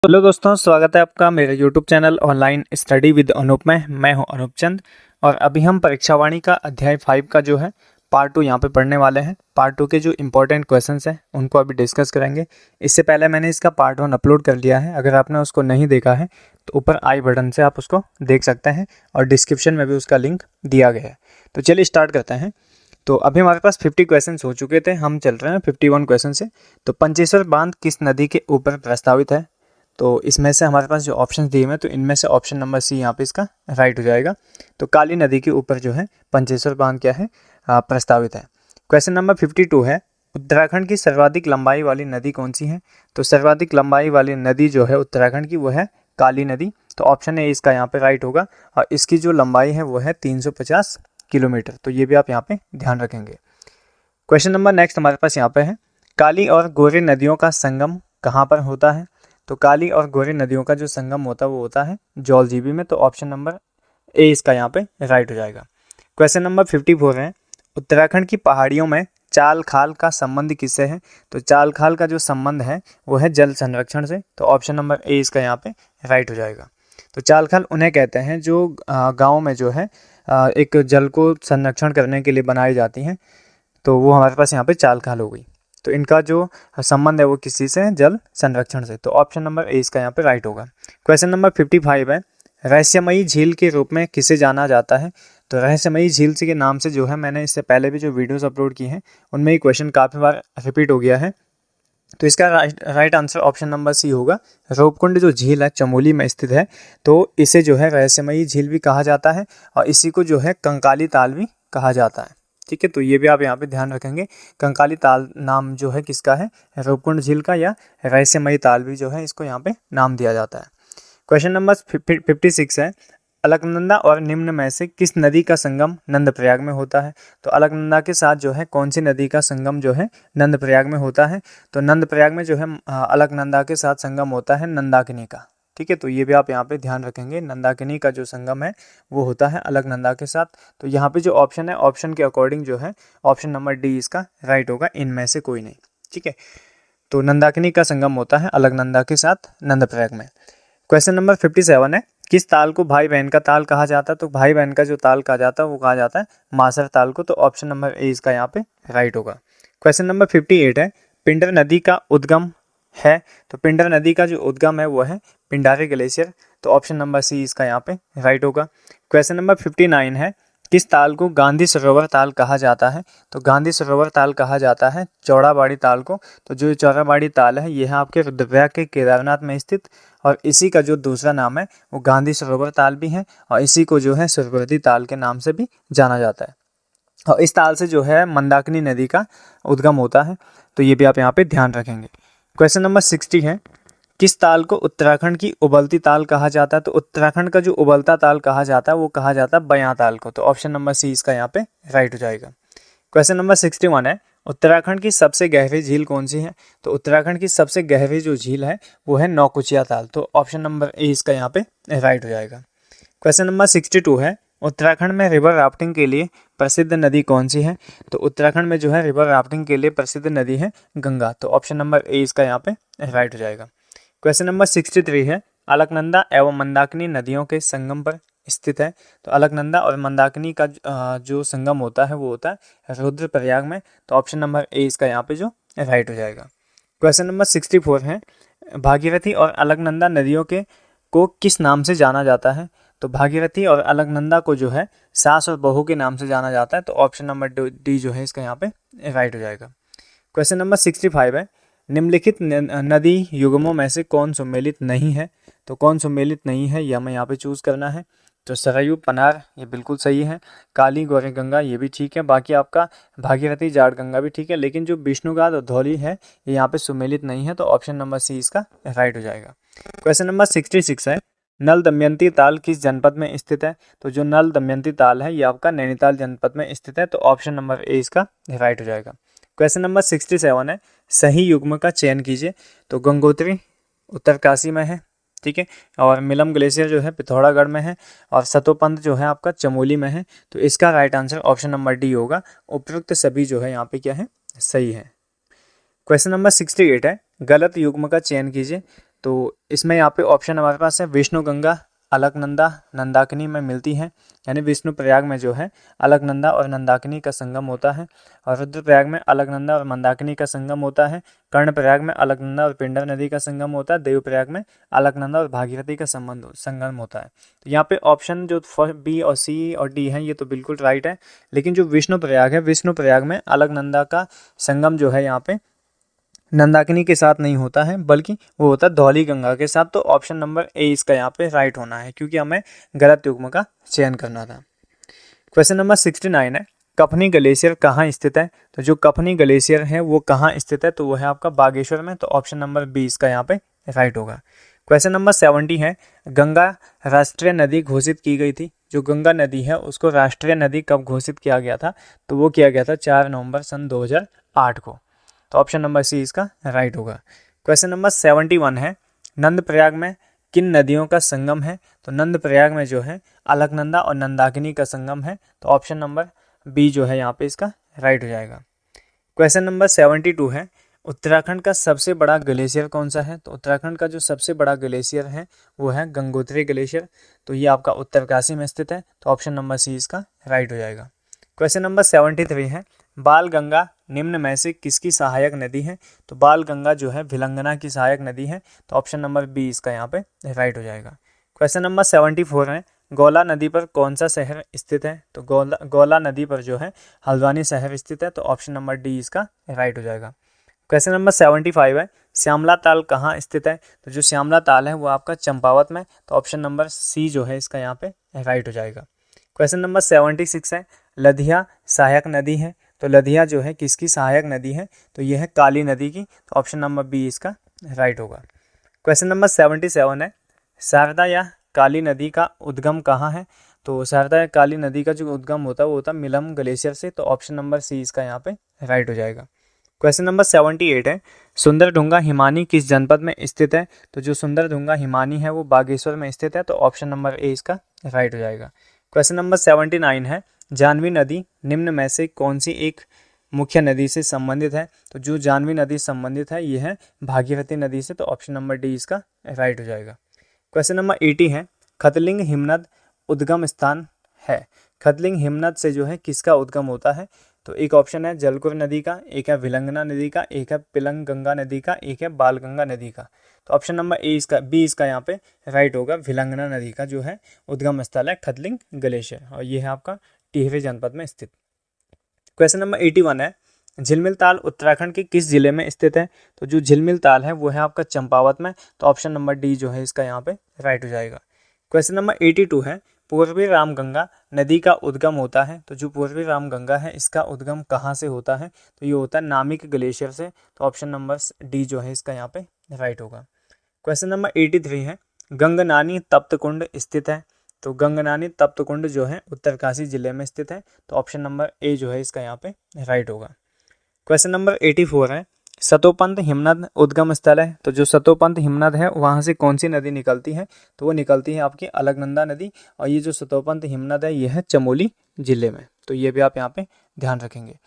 Hello दोस्तों, स्वागत है आपका मेरे YouTube channel online study with Anoop में। मैं हूं अनूप चंद और अभी हम परीक्षावाणी का अध्याय 5 का जो है पार्ट 2 यहाँ पे पढ़ने वाले हैं। पार्ट 2 के जो इंपॉर्टेंट क्वेश्चंस हैं उनको अभी डिस्कस करेंगे। इससे पहले मैंने इसका पार्ट 1 अपलोड कर दिया है। अगर आपने उसको नहीं देखा है तो ऊपर आई बटन से आप उसको देख सकते हैं और डिस्क्रिप्शन में भी उसका लिंक दिया गया है। तो चलिए स्टार्ट करते हैं। तो अभी हमारे पास 50 क्वेश्चंस हो चुके थे, हम चल रहे हैं 51 क्वेश्चन से। तो पंचेश्वर बांध किस नदी के ऊपर प्रस्तावित है? तो इसमें से हमारे पास जो ऑप्शन दिए हुए हैं तो इनमें से ऑप्शन नंबर सी यहाँ पे इसका राइट हो जाएगा। तो काली नदी के ऊपर जो है पंचेश्वर बांध क्या है, प्रस्तावित है। क्वेश्चन नंबर 52 है, उत्तराखंड की सर्वाधिक लंबाई वाली नदी कौन सी है? तो सर्वाधिक लंबाई वाली नदी जो है उत्तराखंड की वो है काली नदी। तो ऑप्शन ए इसका यहाँ पे राइट होगा और इसकी जो लंबाई है वो है 350 किलोमीटर। तो ये भी आप यहाँ पे ध्यान रखेंगे। क्वेश्चन नंबर नेक्स्ट हमारे पास यहाँ पे है, काली और गोरी नदियों का संगम कहाँ पर होता है? तो काली और गोरी नदियों का जो संगम होता है वो होता है जौलजीबी में। तो ऑप्शन नंबर ए इसका यहाँ पे राइट हो जाएगा। क्वेश्चन नंबर 54 है, उत्तराखंड की पहाड़ियों में चाल खाल का संबंध किससे है? तो चाल खाल का जो संबंध है वो है जल संरक्षण से। तो ऑप्शन नंबर ए इसका यहाँ पे राइट हो जाएगा। तो चाल खाल उन्हें कहते हैं जो गाँव में जो है एक जल को संरक्षण करने के लिए बनाई जाती हैं। तो वो हमारे पास यहाँ पे चाल खाल हो गई। तो इनका जो संबंध है वो किसी से, जल संरक्षण से। तो ऑप्शन नंबर ए इसका यहाँ पे राइट होगा। क्वेश्चन नंबर 55 है, रहस्यमयी झील के रूप में किसे जाना जाता है? तो रहस्यमयी झील के नाम से जो है, मैंने इससे पहले भी जो वीडियोस अपलोड की हैं उनमें ये क्वेश्चन काफ़ी बार रिपीट हो गया है। तो इसका right answer option number C होगा। रूपकुंड जो झील है चमोली में स्थित है, तो इसे जो है रहस्यमयी झील भी कहा जाता है और इसी को जो है कंकाली ताल भी कहा जाता है। ठीक है, तो ये भी आप यहाँ पे ध्यान रखेंगे। कंकाली ताल नाम जो है किसका है? रूपकुंड झील का, या रहस्यमयी ताल भी जो है इसको यहाँ पे नाम दिया जाता है। क्वेश्चन नंबर 56 है, अलकनंदा और निम्न में से किस नदी का संगम नंदप्रयाग में होता है? तो अलकनंदा के साथ जो है कौन सी नदी का संगम जो है नंदप्रयाग में होता है? तो नंदप्रयाग में जो है अलकनंदा के साथ संगम होता है नंदाकिनी का। ठीक है, तो ये भी आप यहाँ पे ध्यान रखेंगे। नंदाकिनी का जो संगम है वो होता है अलकनंदा के साथ। तो यहाँ पे जो ऑप्शन है, ऑप्शन के अकॉर्डिंग जो है ऑप्शन नंबर डी इसका राइट होगा, इनमें से कोई नहीं। ठीक है, तो नंदाकिनी का संगम होता है अलकनंदा के साथ नंदप्रयाग में। क्वेश्चन नंबर 57 है, किस ताल को भाई बहन का ताल कहा जाता है? तो भाई बहन का जो ताल कहा जाता है वो कहा जाता है मासर ताल को। तो ऑप्शन नंबर ए इसका यहाँ पे राइट होगा। क्वेश्चन नंबर 58 है, पिंडर नदी का उद्गम है? तो पिंडर नदी का जो उद्गम है वो है पिंडारी ग्लेशियर। तो ऑप्शन नंबर सी इसका यहाँ पे राइट होगा। क्वेश्चन नंबर 59 है, किस ताल को गांधी सरोवर ताल कहा जाता है? तो गांधी सरोवर ताल कहा जाता है चौड़ाबाड़ी ताल को। तो जो चौड़ाबाड़ी ताल है ये है आपके रुद्रप्रयाग के केदारनाथ में स्थित, और इसी का जो दूसरा नाम है वो गांधी सरोवर ताल भी है और इसी को जो है सुरवृद्धि ताल के नाम से भी जाना जाता है। और इस ताल से जो है मंदाकिनी नदी का उद्गम होता है। तो ये भी आप यहाँ पे ध्यान रखेंगे। क्वेश्चन नंबर 60 है, किस ताल को उत्तराखंड की उबलती ताल कहा जाता है? तो उत्तराखंड का जो उबलता ताल कहा जाता है वो कहा जाता है बयां ताल को। तो ऑप्शन नंबर सी इसका यहाँ पे राइट हो जाएगा। क्वेश्चन नंबर 61 है, उत्तराखंड की सबसे गहरी झील कौन सी है? तो उत्तराखंड की सबसे गहरी जो झील है वो है नौकुचिया ताल। तो ऑप्शन नंबर ए इसका यहाँ पे राइट हो जाएगा। क्वेश्चन नंबर 62 है, उत्तराखंड में रिवर राफ्टिंग के लिए प्रसिद्ध नदी कौन सी है? तो उत्तराखंड में जो है रिवर राफ्टिंग के लिए प्रसिद्ध नदी है गंगा। तो ऑप्शन नंबर ए इसका यहाँ पे राइट हो जाएगा। क्वेश्चन नंबर 63 है, अलकनंदा एवं मंदाकिनी नदियों के संगम पर स्थित है। तो अलकनंदा और मंदाकिनी का जो संगम होता है वो होता है रुद्रप्रयाग में। तो ऑप्शन नंबर ए इसका यहाँ पे जो राइट हो जाएगा। क्वेश्चन नंबर 64 है, भागीरथी और अलकनंदा नदियों के को किस नाम से जाना जाता है? तो भागीरथी और अलकनंदा को जो है सास और बहू के नाम से जाना जाता है। तो ऑप्शन नंबर डी जो है इसका यहाँ पे राइट हो जाएगा। क्वेश्चन नंबर 65 है, निम्नलिखित नदी युग्मों में से कौन सम्मिलित नहीं है? तो कौन सम्मिलित नहीं है यह हमें यहाँ पे चूज करना है। तो सरयू पनार ये बिल्कुल सही है, काली गौरी गंगा ये भी ठीक है, बाकी आपका भागीरथी जाट गंगा भी ठीक है, लेकिन जो विष्णुघाट और धौली है ये यहाँ पे सम्मिलित नहीं है। तो ऑप्शन नंबर सी इसका राइट हो जाएगा। क्वेश्चन नंबर 66 है, नल दमयंती ताल किस जनपद में स्थित है? तो जो नल दमयंती ताल है ये आपका नैनीताल जनपद में स्थित है। तो ऑप्शन नंबर ए इसका राइट हो जाएगा। क्वेश्चन नंबर 67 है, सही युग्म का चयन कीजिए। तो गंगोत्री उत्तरकाशी में है, ठीक है, और मिलम ग्लेशियर जो है पिथौरागढ़ में है, और सतोपंथ जो है आपका चमोली में है। तो इसका right answer option number D होगा। उपयुक्त सभी जो है यहाँ पे क्या है, सही है। क्वेश्चन नंबर 68 है, गलत युग्म का चयन कीजिए। तो इसमें यहाँ पे ऑप्शन हमारे पास है विष्णु गंगा अलकनंदा नंदाकिनी में मिलती है, यानी विष्णु प्रयाग में जो है अलकनंदा और नंदाकिनी का संगम होता है, और रुद्रप्रयाग में अलकनंदा और मंदाकिनी का संगम होता है, कर्णप्रयाग में अलकनंदा और पिंडर नदी का संगम होता है, देवप्रयाग में अलकनंदा और भागीरथी का संगम होता है। तो यहाँ पे ऑप्शन जो बी और सी और डी है ये तो बिल्कुल राइट है, लेकिन जो विष्णु प्रयाग है, विष्णु प्रयाग में अलकनंदा का संगम जो है यहाँ पे नंदाकिनी के साथ नहीं होता है, बल्कि वो होता है धौली गंगा के साथ। तो ऑप्शन नंबर ए इसका यहाँ पे राइट होना है, क्योंकि हमें गलत युग्म का चयन करना था। क्वेश्चन नंबर 69 है, कफनी ग्लेशियर कहाँ स्थित है? तो जो कफनी ग्लेशियर है वो कहाँ स्थित है? तो वो है आपका बागेश्वर में। तो ऑप्शन नंबर बी इसका यहाँ पे राइट होगा। क्वेश्चन नंबर 70 है, गंगा राष्ट्रीय नदी घोषित की गई थी। जो गंगा नदी है उसको राष्ट्रीय नदी कब घोषित किया गया था? तो वो किया गया था 4 नवंबर सन 2008 को। तो ऑप्शन नंबर सी इसका राइट होगा। क्वेश्चन नंबर 71 है, नंद प्रयाग में किन नदियों का संगम है? तो नंद प्रयाग में जो है अलकनंदा और नंदाकिनी का संगम है। तो ऑप्शन नंबर बी जो है यहाँ पे इसका राइट हो जाएगा। क्वेश्चन नंबर 72 है, उत्तराखंड का सबसे बड़ा ग्लेशियर कौन सा है? तो उत्तराखंड का जो सबसे बड़ा ग्लेशियर है वो है गंगोत्री ग्लेशियर। तो ये आपका उत्तरकाशी में स्थित है। तो ऑप्शन नंबर सी इसका राइट हो जाएगा। क्वेश्चन नंबर 73 है, बाल गंगा निम्न में से किसकी सहायक नदी है? तो बाल गंगा जो है भिलंगना की सहायक नदी है। तो ऑप्शन नंबर बी इसका यहाँ पे राइट हो जाएगा। क्वेश्चन नंबर 74 है, गौला नदी पर कौन सा शहर स्थित है? तो गौला नदी पर जो है हल्द्वानी शहर स्थित है। तो ऑप्शन नंबर डी इसका राइट हो जाएगा। क्वेश्चन नंबर 75 है, श्यामला ताल कहाँ स्थित है? तो जो श्यामला ताल है वो आपका चंपावत में। तो ऑप्शन नंबर सी जो है इसका यहाँ पे राइट हो जाएगा। क्वेश्चन नंबर 76 है, लधिया सहायक नदी है। तो लधिया जो है किसकी सहायक नदी है? तो यह है काली नदी की। तो ऑप्शन नंबर बी इसका राइट होगा। क्वेश्चन नंबर 77 है, शारदा या काली नदी का उद्गम कहाँ है? तो शारदा या काली नदी का जो उद्गम होता है वो होता है मिलम ग्लेशियर से। तो ऑप्शन नंबर सी इसका यहाँ पे राइट हो जाएगा। क्वेश्चन नंबर 78 है, सुंदरढुंगा हिमानी किस जनपद में स्थित है? तो जो सुंदरढुंगा हिमानी है वो बागेश्वर में स्थित है। तो ऑप्शन नंबर ए इसका राइट हो जाएगा। क्वेश्चन नंबर 79 है, जानवी नदी निम्न में से कौन सी एक मुख्य नदी से संबंधित है? तो जो जानवी नदी संबंधित है ये है भागीरथी नदी से। तो ऑप्शन नंबर डी इसका राइट हो जाएगा। क्वेश्चन नंबर 80 है, खतलिंग हिमनद उद्गम स्थान है। खतलिंग हिमनद से जो है किसका उद्गम होता है? तो एक ऑप्शन है जलकुर नदी का, एक है विलंगना नदी का, एक है पिलंग गंगा नदी का, एक है बालगंगा नदी का। तो ऑप्शन नंबर ए इसका बी इसका यहाँ पे राइट होगा। विलंगना नदी का जो है उद्गम स्थल है खतलिंग ग्लेशियर, और ये है आपका टिहरी जनपद में स्थित। क्वेश्चन नंबर 81 है, झिलमिल ताल उत्तराखंड के किस जिले में स्थित है? तो जो झिलमिल ताल है वो है आपका चंपावत में। तो ऑप्शन नंबर डी जो है इसका यहाँ पे राइट हो जाएगा। क्वेश्चन नंबर 82 है, पूर्वी रामगंगा नदी का उद्गम होता है। तो जो पूर्वी रामगंगा है इसका उद्गम कहाँ से होता है? तो ये होता है नामिक ग्लेशियर से। तो ऑप्शन नंबर डी जो है इसका यहाँ पे राइट होगा। क्वेश्चन नंबर 83 है, गंगनानी तप्त कुंड स्थित है। तो गंगनानी तप्त कुंड जो है उत्तरकाशी जिले में स्थित है। तो ऑप्शन नंबर ए जो है इसका यहाँ पे राइट होगा। क्वेश्चन नंबर 84 है, सतोपंत हिमनद उद्गम स्थल है। तो जो सतोपंत हिमनद है वहाँ से कौन सी नदी निकलती है? तो वो निकलती है आपकी अलकनंदा नदी, और ये जो सतोपंत हिमनद है ये है चमोली जिले में। तो ये भी आप यहाँ पे ध्यान रखेंगे।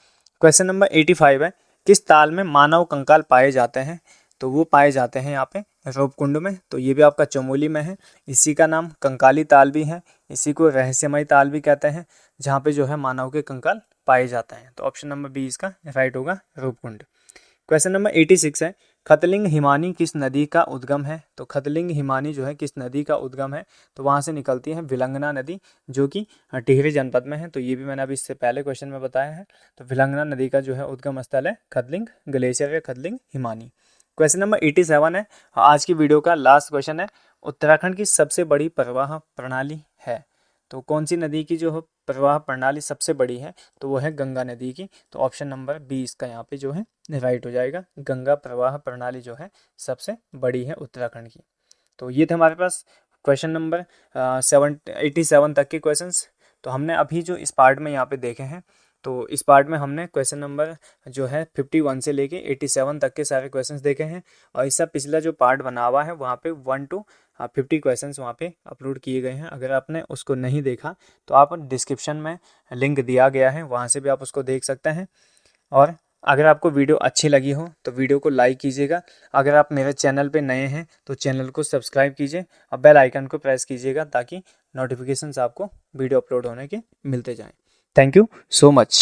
क्वेश्चन नंबर 85 है, किस ताल में मानव कंकाल पाए जाते हैं? तो वो पाए जाते हैं यहाँ पे रूपकुंड में। तो ये भी आपका चमोली में है। इसी का नाम कंकाली ताल भी है, इसी को रहस्यमय ताल भी कहते हैं, जहाँ पे जो है मानव के कंकाल पाए जाते हैं। तो ऑप्शन नंबर बी इसका राइट होगा, रूपकुंड। क्वेश्चन नंबर 86 है, खतलिंग हिमानी किस नदी का उद्गम है? तो खतलिंग हिमानी जो है किस नदी का उद्गम है? तो वहाँ से निकलती है विलंगना नदी, जो कि टिहरी जनपद में है। तो ये भी मैंने अभी इससे पहले क्वेश्चन में बताया है। तो विलंगना नदी का जो है उद्गम स्थल है खतलिंग ग्लेशियर या खतलिंग हिमानी। क्वेश्चन नंबर 87 है, आज की वीडियो का लास्ट क्वेश्चन है, उत्तराखंड की सबसे बड़ी प्रवाह प्रणाली है। तो कौन सी नदी की जो प्रवाह प्रणाली सबसे बड़ी है? तो वो है गंगा नदी की। तो ऑप्शन नंबर बी इसका यहाँ पे जो है राइट हो जाएगा। गंगा प्रवाह प्रणाली जो है सबसे बड़ी है उत्तराखंड की। तो ये थे हमारे पास क्वेश्चन नंबर 87 तक के क्वेश्चंस। तो हमने अभी जो इस पार्ट में यहाँ पे देखे हैं, तो इस पार्ट में हमने क्वेश्चन नंबर जो है 51 से लेके 87 तक के सारे क्वेश्चंस देखे हैं। और इसका पिछला जो पार्ट बना हुआ है वहाँ पे 1 to 50 क्वेश्चंस वहाँ पे अपलोड किए गए हैं। अगर आपने उसको नहीं देखा तो आप डिस्क्रिप्शन में लिंक दिया गया है, वहाँ से भी आप उसको देख सकते हैं। और अगर आपको वीडियो अच्छी लगी हो तो वीडियो को लाइक कीजिएगा। अगर आप मेरे चैनल पे नए हैं तो चैनल को सब्सक्राइब कीजिए और बेल आइकन को प्रेस कीजिएगा ताकि नोटिफिकेशंस आपको वीडियो अपलोड होने के मिलते जाएं। Thank you so much.